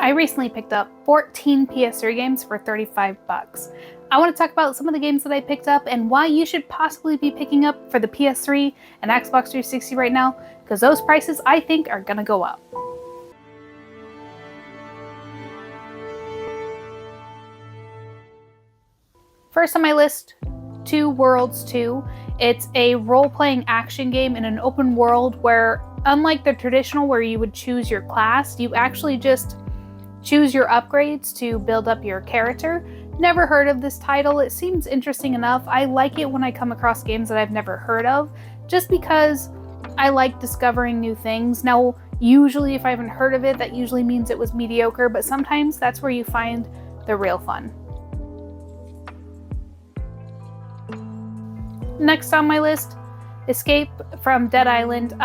I recently picked up 14 PS3 games for 35 bucks. I want to talk about some of the games that I picked up and why you should possibly be picking up for the PS3 and Xbox 360 right now, because those prices I think are gonna go up. First on my list, Two Worlds 2. It's a role-playing action game in an open world where, unlike the traditional where you would choose your class, you actually just choose your upgrades to build up your character. Never heard of this title. It seems interesting enough. I like it when I come across games that I've never heard of, just because I like discovering new things. Now, usually if I haven't heard of it, that usually means it was mediocre, but sometimes that's where you find the real fun. Next on my list, Escape from Dead Island.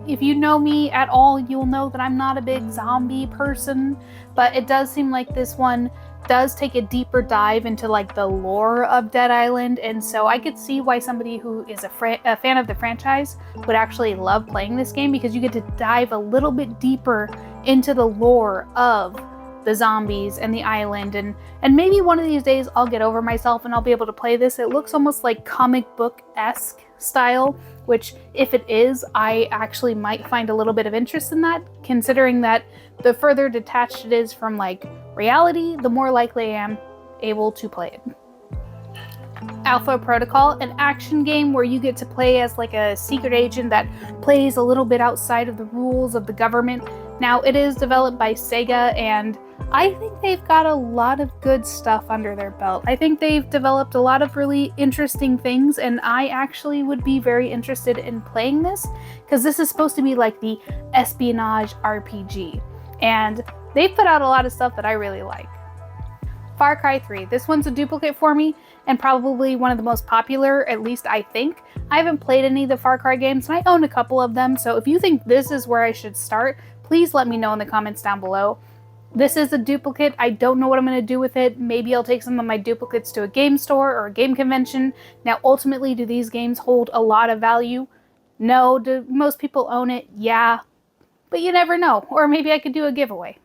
If you know me at all, you'll know that I'm not a big zombie person, but it does seem like this one does take a deeper dive into like the lore of Dead Island, and so I could see why somebody who is a fan of the franchise would actually love playing this game, because you get to dive a little bit deeper into the lore of the zombies and the island, and maybe one of these days I'll get over myself and I'll be able to play this. It looks almost like comic book-esque style, which if it is, I actually might find a little bit of interest in that, considering that the further detached it is from like reality, the more likely I am able to play it. Alpha Protocol, an action game where you get to play as like a secret agent that plays a little bit outside of the rules of the government. Now, it is developed by Sega, and I think they've got a lot of good stuff under their belt. I think they've developed a lot of really interesting things, and I actually would be very interested in playing this, because this is supposed to be like the espionage RPG, and they've put out a lot of stuff that I really like. Far Cry 3. This one's a duplicate for me, and probably one of the most popular, at least I think. I haven't played any of the Far Cry games, and I own a couple of them, so if you think this is where I should start, please let me know in the comments down below. This is a duplicate. I don't know what I'm going to do with it. Maybe I'll take some of my duplicates to a game store or a game convention. Now, ultimately, do these games hold a lot of value? No. Do most people own it? Yeah. But you never know. Or maybe I could do a giveaway.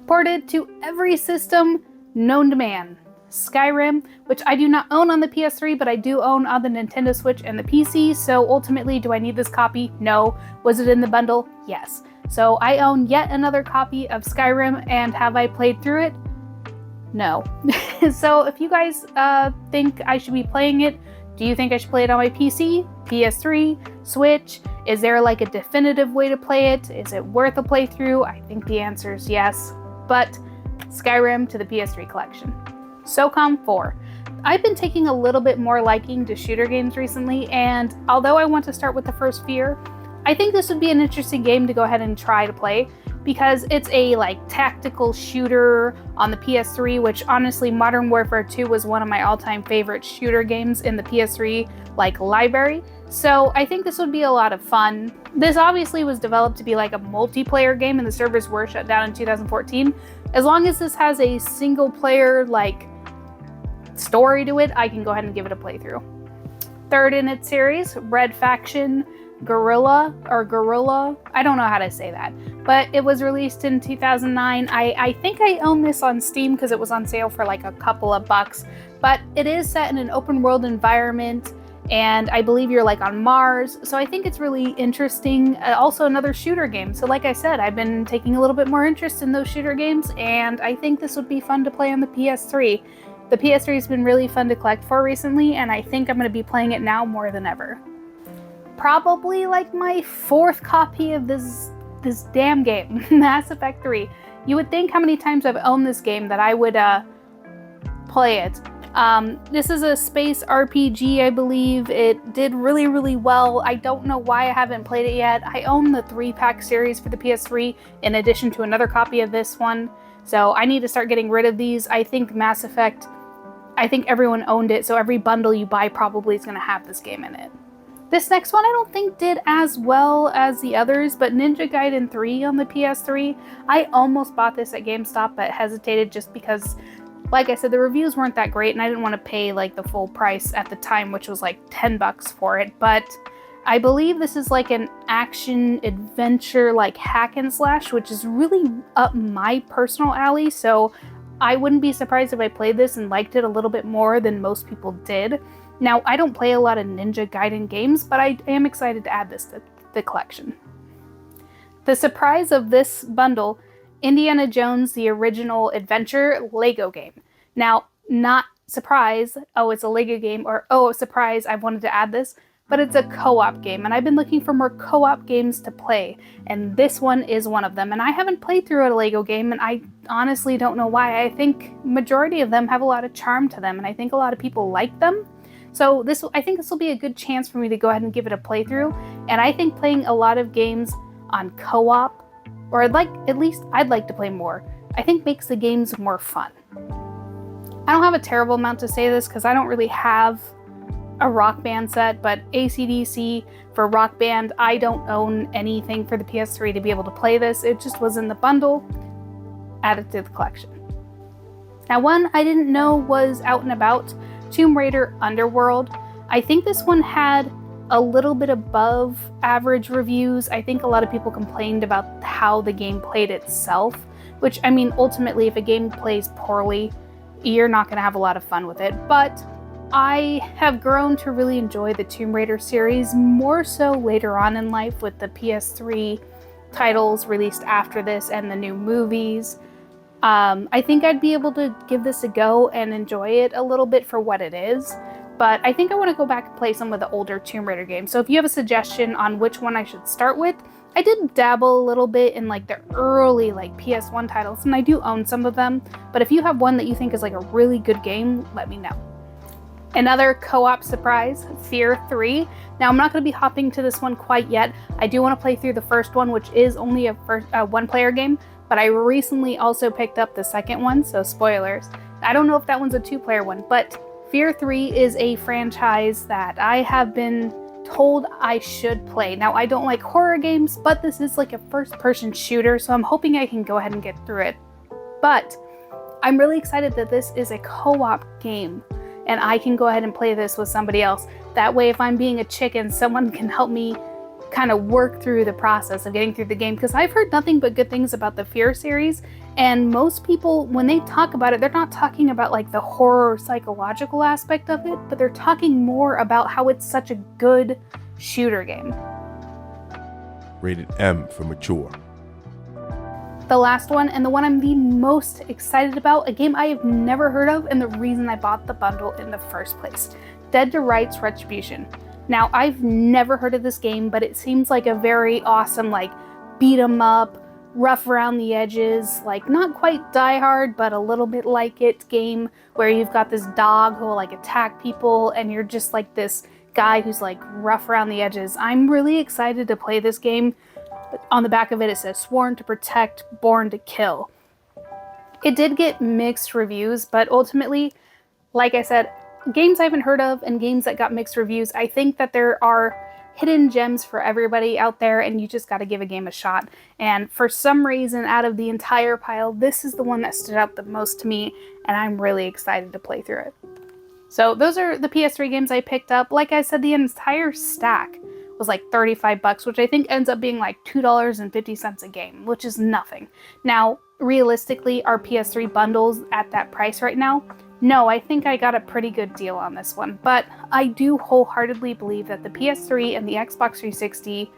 Ported to every system known to man. Skyrim, which I do not own on the PS3, but I do own on the Nintendo Switch and the PC, so ultimately, do I need this copy? No. Was it in the bundle? Yes. So I own yet another copy of Skyrim, and have I played through it? No. So if you guys think I should be playing it, do you think I should play it on my PC, PS3, Switch? Is there like a definitive way to play it? Is it worth a playthrough? I think the answer is yes, but Skyrim to the PS3 collection. SOCOM 4. I've been taking a little bit more liking to shooter games recently, and although I want to start with the first fear, I think this would be an interesting game to go ahead and try to play, because it's a like tactical shooter on the PS3, which honestly Modern Warfare 2 was one of my all-time favorite shooter games in the PS3 like library. So I think this would be a lot of fun. This obviously was developed to be like a multiplayer game, and the servers were shut down in 2014. As long as this has a single player like story to it, I can go ahead and give it a playthrough. Third in its series, Red Faction Guerrilla, I don't know how to say that, but it was released in 2009. I think I own this on Steam because it was on sale for like a couple of bucks, but it is set in an open world environment, and I believe you're like on Mars, so I think it's really interesting. Also another shooter game, so like I said, I've been taking a little bit more interest in those shooter games, and I think this would be fun to play on the PS3. The PS3 has been really fun to collect for recently, and I think I'm going to be playing it now more than ever. Probably like my fourth copy of this damn game, Mass Effect 3. You would think how many times I've owned this game that I would play it. This is a space RPG, I believe. It did really, really well. I don't know why I haven't played it yet. I own the 3-pack series for the PS3 in addition to another copy of this one. So I need to start getting rid of these. I think Mass Effect, I think everyone owned it, so every bundle you buy probably is going to have this game in it. This next one I don't think did as well as the others, but Ninja Gaiden 3 on the PS3. I almost bought this at GameStop, but hesitated just because, like I said, the reviews weren't that great, and I didn't want to pay like the full price at the time, which was like $10 for it. But I believe this is like an action adventure, like hack and slash, which is really up my personal alley. So I wouldn't be surprised if I played this and liked it a little bit more than most people did. Now, I don't play a lot of Ninja Gaiden games, but I am excited to add this to the collection. The surprise of this bundle, Indiana Jones, the Original Adventure Lego game. Now, not surprise, oh, it's a Lego game, or oh, surprise, I've wanted to add this, but it's a co-op game, and I've been looking for more co-op games to play, and this one is one of them. And I haven't played through a Lego game, and I honestly don't know why. I think majority of them have a lot of charm to them, and I think a lot of people like them. So I think this will be a good chance for me to go ahead and give it a playthrough, and I think playing a lot of games on co-op, or I'd like to play more, I think makes the games more fun. I don't have a terrible amount to say this because I don't really have a Rock Band set, but AC/DC for Rock Band, I don't own anything for the PS3 to be able to play this. It just was in the bundle, added to the collection. Now, one I didn't know was out and about, Tomb Raider Underworld. I think this one had a little bit above average reviews. I think a lot of people complained about how the game played itself, which, I mean, ultimately, if a game plays poorly, you're not going to have a lot of fun with it. But I have grown to really enjoy the Tomb Raider series, more so later on in life with the PS3 titles released after this and the new movies. I think I'd be able to give this a go and enjoy it a little bit for what it is, but I think I want to go back and play some of the older Tomb Raider games. So if you have a suggestion on which one I should start with, I did dabble a little bit in like the early like PS1 titles, and I do own some of them, but if you have one that you think is like a really good game, let me know. Another co-op surprise, Fear 3. Now, I'm not going to be hopping to this one quite yet. I do want to play through the first one, which is only a one-player game, but I recently also picked up the second one, so spoilers. I don't know if that one's a two-player one, but Fear 3 is a franchise that I have been told I should play. Now, I don't like horror games, but this is like a first-person shooter, so I'm hoping I can go ahead and get through it. But I'm really excited that this is a co-op game, and I can go ahead and play this with somebody else. That way, if I'm being a chicken, someone can help me kind of work through the process of getting through the game, because I've heard nothing but good things about the Fear series, and most people, when they talk about it, they're not talking about like the horror psychological aspect of it, but they're talking more about how it's such a good shooter game. Rated M for mature. The last one, and the one I'm the most excited about, a game I have never heard of, and the reason I bought the bundle in the first place. Dead to Rights Retribution. Now, I've never heard of this game, but it seems like a very awesome, like, beat 'em up, rough around the edges, like, not quite Die Hard, but a little bit like it game, where you've got this dog who will, like, attack people, and you're just, like, this guy who's, like, rough around the edges. I'm really excited to play this game. On the back of it, it says, Sworn to Protect, Born to Kill. It did get mixed reviews, but ultimately, like I said, games I haven't heard of and games that got mixed reviews, I think that there are hidden gems for everybody out there, and you just got to give a game a shot. And for some reason, out of the entire pile, this is the one that stood out the most to me, and I'm really excited to play through it. So those are the PS3 games I picked up. Like I said, the entire stack was like $35, which I think ends up being like $2.50 a game, which is nothing. Now, realistically, are PS3 bundles at that price right now? No, I think I got a pretty good deal on this one, but I do wholeheartedly believe that the PS3 and the Xbox 360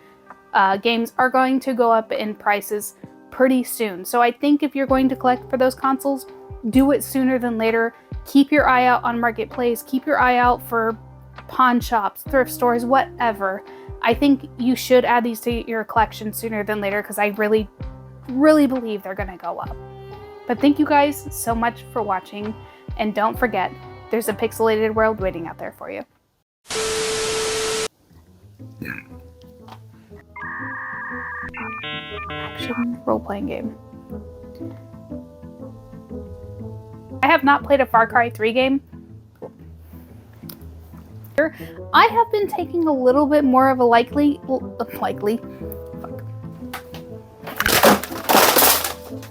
games are going to go up in prices pretty soon. So I think if you're going to collect for those consoles, do it sooner than later. Keep your eye out on Marketplace, keep your eye out for pawn shops, thrift stores, whatever. I think you should add these to your collection sooner than later, because I really, really believe they're gonna go up. But thank you guys so much for watching, and don't forget, there's a pixelated world waiting out there for you. Action role-playing game. I have not played a Far Cry 3 game. I have been taking a little bit more of a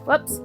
Whoops.